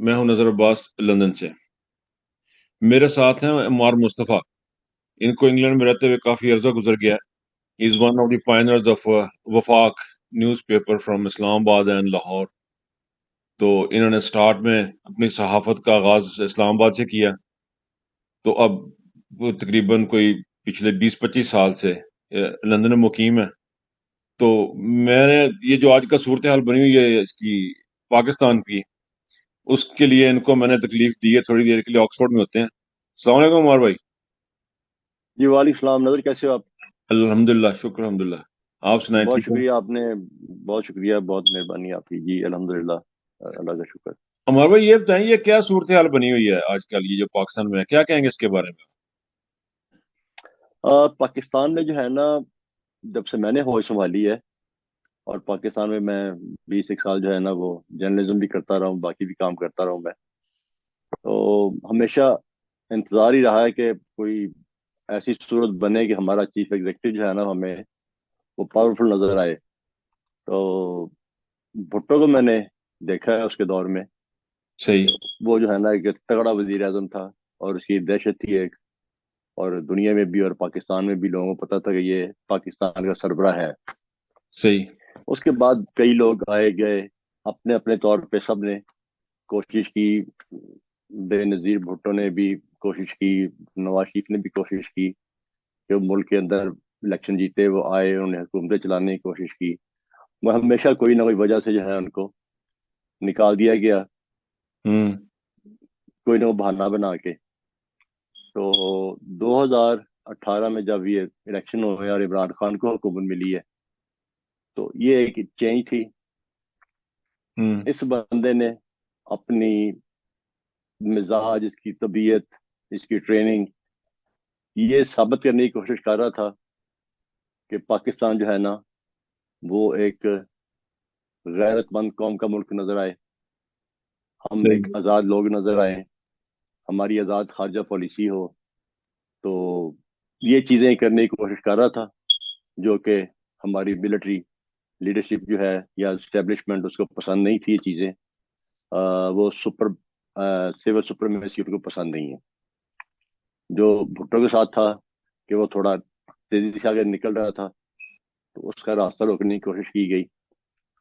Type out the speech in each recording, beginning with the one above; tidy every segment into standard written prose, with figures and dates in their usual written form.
میں ہوں نظر عباس لندن سے. میرے ساتھ ہیں عمار مصطفیٰ. ان کو انگلینڈ میں رہتے ہوئے کافی عرصہ گزر گیا. Is one of the pioneers of Wifaq newspaper from Islamabad and Lahore. تو انہوں نے سٹارٹ میں اپنی صحافت کا آغاز اسلام آباد سے کیا. تو اب وہ تقریباً کوئی پچھلے 20-25 سال سے لندن میں مقیم ہے. تو میں نے یہ جو آج کا صورتحال بنی ہوئی ہے اس کی پاکستان کی، اس کے لیے ان کو میں نے تکلیف دی ہے. تھوڑی دیر کے لیے آکسفورڈ میں ہوتے ہیں. السلام علیکم عمار بھائی. جی وعلیکم السلام. نظر کیسے ہو آپ؟ الحمدللہ، شکر الحمدللہ. آپ سنائیں، بہت ٹھیک ہے؟ شکریہ، آپ نے بہت شکریہ، بہت مہربانی آپ کی. جی الحمدللہ، اللہ کا شکر. عمار بھائی یہ بتائیں، یہ کیا صورتحال بنی ہوئی ہے آج کل یہ جو پاکستان میں ہے، کیا کہیں گے اس کے بارے میں؟ پاکستان میں جو ہے نا، جب سے میں نے ہوش سنبھالی ہے، اور پاکستان میں 20 سال جو ہے نا وہ جرنلزم بھی کرتا رہا ہوں، باقی بھی کام کرتا رہا ہوں میں. تو ہمیشہ انتظار ہی رہا ہے کہ کوئی ایسی صورت بنے کہ ہمارا چیف ایگزیکٹو جو ہے نا ہمیں وہ پاورفل نظر آئے. تو بھٹو کو میں نے دیکھا ہے اس کے دور میں. صحیح. وہ جو ہے نا ایک تگڑا وزیر اعظم تھا، اور اس کی دہشت تھی ایک، اور دنیا میں بھی اور پاکستان میں بھی لوگوں کو پتا تھا کہ یہ پاکستان کا سربراہ ہے. صحیح. اس کے بعد کئی لوگ آئے گئے اپنے اپنے طور پہ، سب نے کوشش کی. بے نظیر بھٹو نے بھی کوشش کی، نواز شریف نے بھی کوشش کی کہ وہ ملک کے اندر الیکشن جیتے، وہ آئے، انہوں نے حکومتیں چلانے کی کوشش کی. وہ ہمیشہ کوئی نہ کوئی وجہ سے جو ہے ان کو نکال دیا گیا، ہوں. کوئی نہ کوئی بہانہ بنا کے. تو 2018 میں جب یہ الیکشن ہوئے اور عمران خان کو حکومت ملی ہے، تو یہ ایک چینج تھی. ہوں. اس بندے نے اپنی مزاج، اس کی طبیعت، اس کی ٹریننگ، یہ ثابت کرنے کی کوشش کر رہا تھا کہ پاکستان جو ہے نا وہ ایک غیرت مند قوم کا ملک نظر آئے، ہم صحیح. ایک آزاد لوگ نظر آئے، ہماری آزاد خارجہ پالیسی ہو. تو یہ چیزیں کرنے کی کوشش کر رہا تھا، جو کہ ہماری ملٹری لیڈرشپ جو ہے یا اسٹیبلشمنٹ، اس کو پسند نہیں تھی یہ چیزیں. وہ سول سپرمیسی ان کو پسند نہیں ہے. جو بھٹو کے ساتھ تھا کہ وہ تھوڑا تیزی سے آگے نکل رہا تھا، تو اس کا راستہ روکنے کی کوشش کی گئی.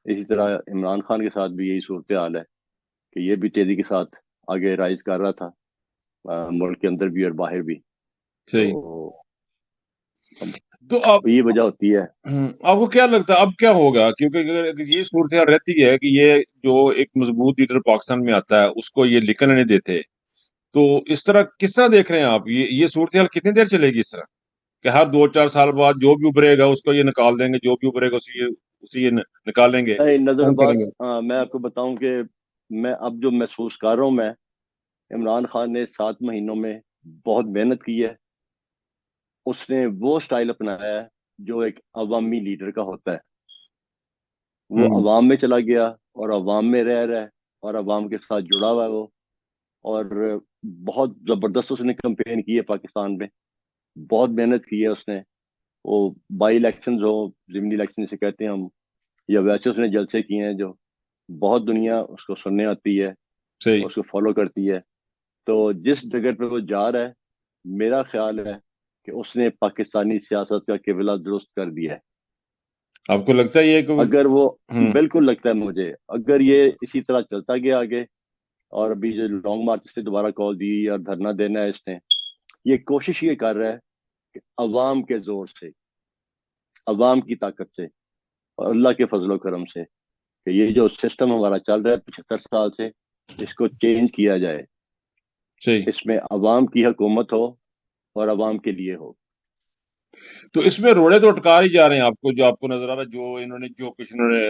اسی طرح عمران خان کے ساتھ بھی یہی صورتحال ہے کہ یہ بھی تیزی کے ساتھ آگے رائز کر رہا تھا، ملک کے اندر بھی اور باہر بھی. صحیح. تو تو آپ یہ وجہ ہوتی ہے. آپ کو کیا لگتا ہے اب کیا ہوگا؟ کیونکہ اگر یہ صورتحال رہتی ہے کہ یہ جو ایک مضبوط لیڈر پاکستان میں آتا ہے اس کو یہ نکلنے نہیں دیتے، تو اس طرح کس طرح دیکھ رہے ہیں آپ یہ صورتحال کتنی دیر چلے گی اس طرح کہ ہر 2-4 سال بعد جو بھی ابھرے گا اس کو یہ نکال دیں گے، جو بھی ابھرے گا اسی یہ نکالیں گے؟ نظر کون کریں عباس، گے؟ میں آپ کو بتاؤں کہ میں اب جو محسوس کر رہا ہوں، میں عمران خان نے 7 مہینوں میں بہت محنت کی ہے. اس نے وہ سٹائل اپنایا ہے جو ایک عوامی لیڈر کا ہوتا ہے. وہ ہوں. عوام میں چلا گیا اور عوام میں رہ رہا ہے اور عوام کے ساتھ جڑا ہوا ہے وہ. اور بہت زبردست اس نے کمپین کی ہے پاکستان میں، بہت محنت کی ہے اس نے. وہ بائی الیکشنز ہو، ضمنی الیکشن جسے کہتے ہیں ہم، یا ویسے اس نے جلسے کیے ہیں جو بہت دنیا اس کو سننے آتی ہے، صحیح. اس کو فالو کرتی ہے. تو جس جگہ پہ وہ جا رہا ہے، میرا خیال ہے کہ اس نے پاکستانی سیاست کا قبلہ درست کر دیا ہے. آپ کو لگتا ہے یہ کہ اگر وہ، ہوں. بالکل لگتا ہے مجھے، اگر یہ اسی طرح چلتا گیا آگے، اور ابھی جو لانگ مارچ سے دوبارہ کال دی اور دھرنا دینا ہے اس نے، یہ کوشش یہ کر رہا ہے کہ عوام کے زور سے، عوام کی طاقت سے اور اللہ کے فضل و کرم سے، کہ یہ جو سسٹم ہمارا چل رہا ہے 75 سال سے، اس کو چینج کیا جائے، صحیح. اس میں عوام کی حکومت ہو اور عوام کے لیے ہو. تو اس میں روڑے تو اٹکار ہی جا رہے ہیں آپ کو، جو آپ کو نظر آ رہا ہے، جو انہوں نے جو کچھ انہوں نے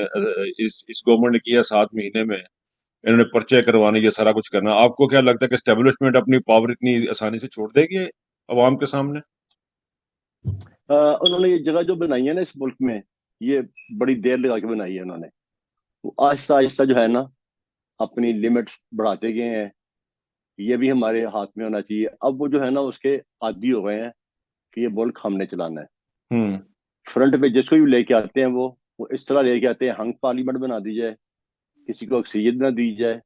اس گورنمنٹ نے کیا 7 مہینے میں، انہوں نے پرچے کروانے، یہ سارا کچھ کرنا. آپ کو کیا لگتا ہے کہ اسٹیبلشمنٹ اپنی پاور اتنی آسانی سے چھوڑ دے گی عوام کے سامنے؟ انہوں نے یہ جگہ جو بنائی ہے نا اس ملک میں، یہ بڑی دیر لگا کے بنائی ہے انہوں نے. وہ آہستہ آہستہ جو ہے نا اپنی لمٹس بڑھاتے گئے ہیں. یہ بھی ہمارے ہاتھ میں ہونا چاہیے. اب وہ جو ہے نا اس کے عادی ہو گئے ہیں کہ یہ ملک ہم نے چلانا ہے. ہوں. فرنٹ پہ جس کو بھی لے کے آتے ہیں وہ اس طرح لے کے آتے ہیں، ہنگ پارلیمنٹ بنا دی جائے، کسی کو اکثریت نہ دی جائے،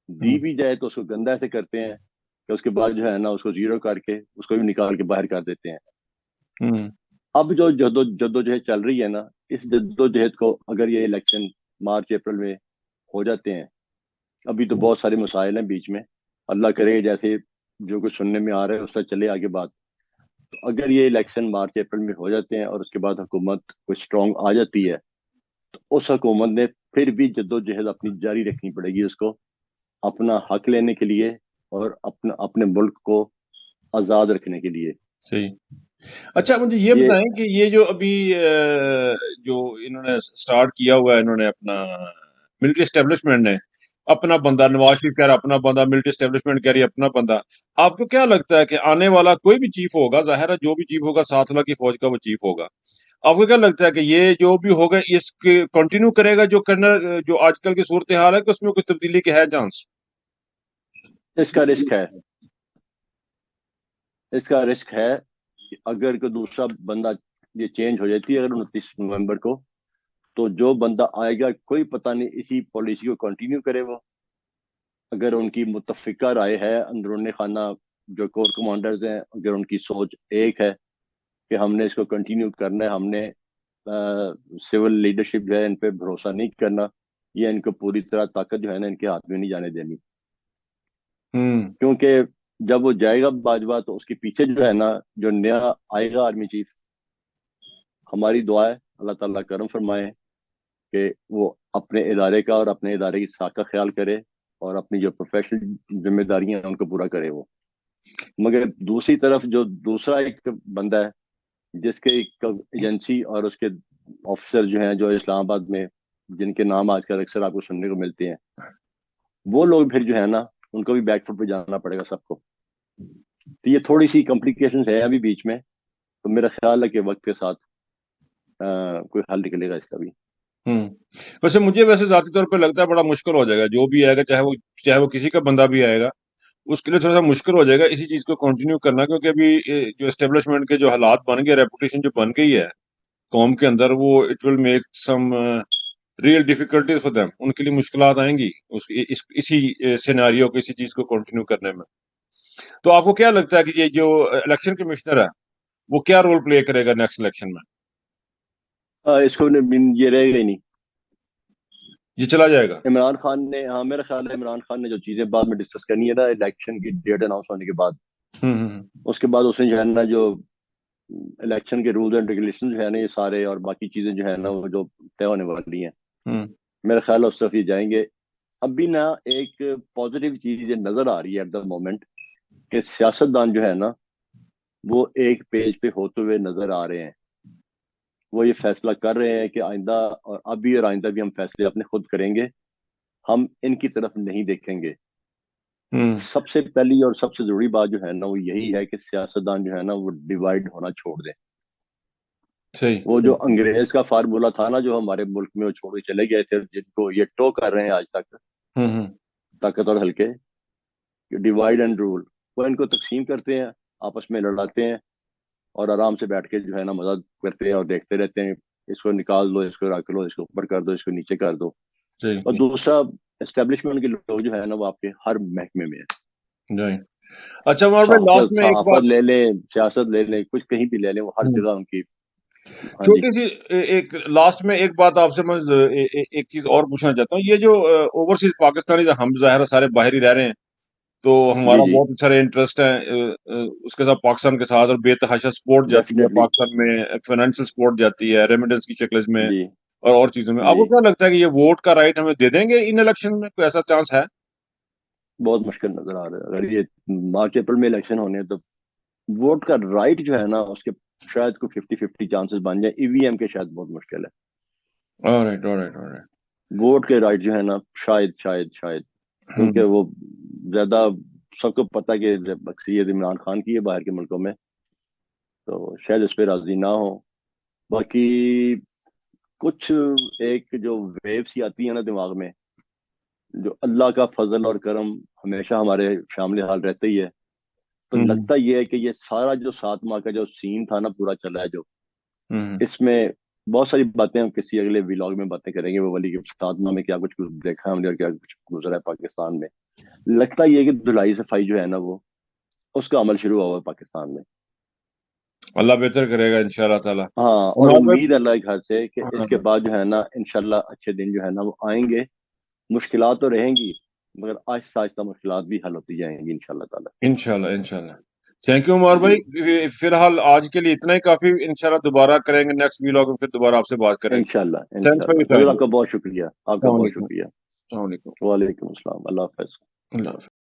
دی بھی جائے تو اس کو گندا ایسے کرتے ہیں کہ اس کے بعد جو ہے نا اس کو زیرو کر کے اس کو بھی نکال کے باہر کر دیتے ہیں. اب جو جدوجہد چل رہی ہے نا، اس جدوجہد کو اگر یہ الیکشن مارچ اپریل میں ہو جاتے ہیں، ابھی تو بہت سارے مسائل ہیں بیچ میں، اللہ کرے جیسے جو کچھ سننے میں آ رہا ہے اس سے چلے آگے بات. تو اگر یہ الیکشن مارچ اپریل میں ہو جاتے ہیں اور اس کے بعد حکومت کوئی اسٹرانگ آ جاتی ہے، تو اس حکومت نے پھر بھی جدوجہد اپنی جاری رکھنی پڑے گی اس کو، اپنا حق لینے کے لیے اور اپنے ملک کو آزاد رکھنے کے لیے. صحیح. اچھا مجھے یہ یہ بتائیں کہ یہ جو ابھی جو انہوں نے سٹارٹ کیا ہوا ہے، انہوں نے اپنا ملٹری اسٹیبلشمنٹ نے اپنا بندہ، نواز شریف کہہ رہا اپنا بندہ، ملٹری اسٹیبلشمنٹ کہہ رہی ہے اپنا بندہ. آپ کو کیا لگتا ہے کہ آنے والا کوئی بھی چیف ہوگا، ظاہر ہے جو بھی چیف ہوگا 7 لاکھ کی فوج کا وہ چیف ہوگا، آپ کو کیا لگتا ہے کہ یہ جو بھی ہوگا اس کے کنٹینیو کرے گا جو کرنا، جو آج کل کی صورتحال ہے، کہ اس میں کچھ تبدیلی کے ہے چانس؟ اس کا رسک ہے، اس کا رسک ہے کہ اگر کوئی دوسرا بندہ یہ چینج ہو جاتی ہے اگر 29 نومبر کو، تو جو بندہ آئے گا کوئی پتہ نہیں اسی پالیسی کو کنٹینیو کرے وہ. اگر ان کی متفقہ رائے ہے اندرون خانہ جو کور کمانڈرز ہیں، اگر ان کی سوچ ایک ہے کہ ہم نے اس کو کنٹینیو کرنا ہے، ہم نے سول لیڈرشپ جو ہے ان پہ بھروسہ نہیں کرنا، یہ ان کو پوری طرح طاقت جو ہے نا ان کے ہاتھ میں نہیں جانے دینی. کیونکہ جب وہ جائے گا باجوہ تو اس کے پیچھے جو ہے نا جو نیا آئے گا آرمی چیف، ہماری دعا ہے اللہ تعالیٰ کرم فرمائے کہ وہ اپنے ادارے کا اور اپنے ادارے کی ساکھ کا خیال کرے اور اپنی جو پروفیشنل ذمہ داریاں ہیں ان کو پورا کرے وہ. مگر دوسری طرف جو دوسرا ایک بندہ ہے جس کے ایک ایجنسی اور اس کے آفیسر جو ہیں جو اسلام آباد میں جن کے نام آج کل اکثر آپ کو سننے کو ملتے ہیں، وہ لوگ پھر جو ہے نا ان کو بھی بیک فٹ پہ جانا پڑے گا سب کو. تو یہ تھوڑی سی کمپلیکیشن ہے ابھی بیچ میں، تو میرا خیال ہے کہ وقت کے ساتھ کوئی حل نکلے گا اس کا بھی. ویسے مجھے ذاتی طور پہ لگتا ہے بڑا مشکل ہو جائے گا جو بھی آئے گا، چاہے وہ کسی کا بندہ بھی آئے گا، اس کے لیے تھوڑا سا مشکل ہو جائے گا اسی چیز کو کنٹینیو کرنا، کیونکہ ابھی جو اسٹیبلشمنٹ کے جو حالات بن گئے، ریپوٹیشن جو بن گئی ہے قوم کے اندر، وہ it will make some real difficulties for them. ان کے لیے مشکلات آئیں گی اسی سیناریو کو، اسی چیز کو کنٹینیو کرنے میں. تو آپ کو کیا لگتا ہے کہ یہ جو الیکشن کمشنر ہے وہ کیا رول پلے کرے گا نیکسٹ الیکشن میں؟ اس کو یہ رہے گا ہی نہیں، یہ چلا جائے گا. عمران خان نے، ہاں میرا خیال ہے عمران خان نے جو چیزیں بعد میں ڈسکس کرنی ہے نا الیکشن کی ڈیٹ اناؤنس ہونے کے بعد، اس کے بعد اس نے جو ہے نا جو الیکشن کے رولز اینڈ ریگولیشن جو ہے نا یہ سارے اور باقی چیزیں جو ہے نا وہ جو طے ہونے والی ہیں، میرا خیال ہے اس طرف یہ جائیں گے. ابھی نا ایک پازیٹیو چیز یہ نظر آ رہی ہے ایٹ دا مومنٹ کہ سیاستدان جو ہے نا وہ ایک پیج پہ ہوتے ہوئے نظر آ رہے ہیں. وہ یہ فیصلہ کر رہے ہیں کہ آئندہ اور ابھی اور آئندہ بھی ہم فیصلے اپنے خود کریں گے، ہم ان کی طرف نہیں دیکھیں گے. سب سے پہلی اور سب سے ضروری بات جو ہے نا وہ یہی ہے کہ سیاستدان جو ہے نا وہ ڈیوائیڈ ہونا چھوڑ دیں. صحیح. وہ جو انگریز کا فارمولا تھا نا جو ہمارے ملک میں وہ چھوڑ کے چلے گئے تھے، جن کو یہ ٹو کر رہے ہیں آج تک طاقت اور ہلکے، ڈیوائیڈ اینڈ رول، وہ ان کو تقسیم کرتے ہیں، آپس میں لڑاتے ہیں اور آرام سے بیٹھ کے جو ہے نا مدد کرتے ہیں اور دیکھتے رہتے ہیں، اس کو نکال دو، اس کو رکھ لو، اس کو اوپر کر دو، اس کو نیچے کر دو. اور دوسرا اسٹیبلشمنٹ کے لوگ جو ہے نا وہ آپ کے ہر محکمے میں ہیں. اچھا لاسٹ میں ایک صحافت بات لے لیں، سیاست لے لیں، کچھ کہیں بھی لے لیں، وہ ہر جگہ ان کی. ہاں جی چھوٹی سی ایک لاسٹ میں ایک بات آپ سے میں ایک چیز اور پوچھنا چاہتا ہوں. یہ جو اوورسیز پاکستانی، ہم ظاہر سارے باہر ہی رہ رہے ہیں تو ہمارا جی بہت سارے انٹرسٹ ہے اس کے ساتھ پاکستان کے ساتھ، اور بے تحاشا سپورٹ جاتی ہے ڈیفینیٹلی پاکستان میں، فائنینشیل سپورٹ جاتی ہے ریمیڈنس کی شکل میں جی اور چیزوں میں. آپ کو جی کیا لگتا ہے کہ یہ ووٹ کا رائٹ ہمیں دے دیں گے ان الیکشن میں؟ کوئی ایسا چانس ہے؟ بہت مشکل نظر آ رہا ہے. اگر یہ مارچ اپریل میں الیکشن ہونے ہیں تو ووٹ کا رائٹ جو ہے نا اس کے شاید کو 50-50 چانسز بن جائے. ای وی ایم کے شاید بہت مشکل ہے. ووٹ کے رائٹ جو ہے نا شاید کیونکہ وہ زیادہ سب کو پتہ کہ اکثریت عمران خان کی ہے باہر کے ملکوں میں، تو شاید اس پہ راضی نہ ہو. باقی کچھ ایک جو ویو سی آتی ہے نا دماغ میں، جو اللہ کا فضل اور کرم ہمیشہ ہمارے شامل حال رہتا ہی ہے، تو لگتا یہ ہے کہ یہ سارا جو 7 ماہ کا جو سین تھا نا پورا چلا ہے جو، اس میں بہت ساری باتیں ہم کسی اگلے ولاگ میں باتیں کریں گے، وہ والی ساتھ میں کیا کچھ دیکھا ہم نے اور کیا کچھ گزرا ہے پاکستان میں. لگتا یہ ہے کہ دھلائی صفائی جو ہے نا وہ اس کا عمل شروع ہوا ہے پاکستان میں. اللہ بہتر کرے گا انشاءاللہ تعالی. ہاں، اور عمار امید بھائی، ہے اللہ کے گھر سے کہ اس کے بعد جو ہے نا انشاءاللہ اچھے دن جو ہے نا وہ آئیں گے. مشکلات تو رہیں گی مگر آہستہ آہستہ مشکلات بھی حل ہوتی جائیں گی انشاءاللہ تعالی. انشاءاللہ انشاءاللہ. تھینک یو عمار جی بھائی. فی الحال آج کے لیے اتنا ہی کافی. انشاءاللہ دوبارہ کریں گے نیکسٹ ویلاگ میں، پھر دوبارہ آپ سے بات کریں گے. انشاءاللہ تھینکس فار انشاءاللہ یور حضور، ٹائم. آپ کا بہت شکریہ، آپ کا السلام بہت علیکم. شکریہ. السلام علیکم. وعلیکم السلام، اللہ حافظ. اللہ حافظ.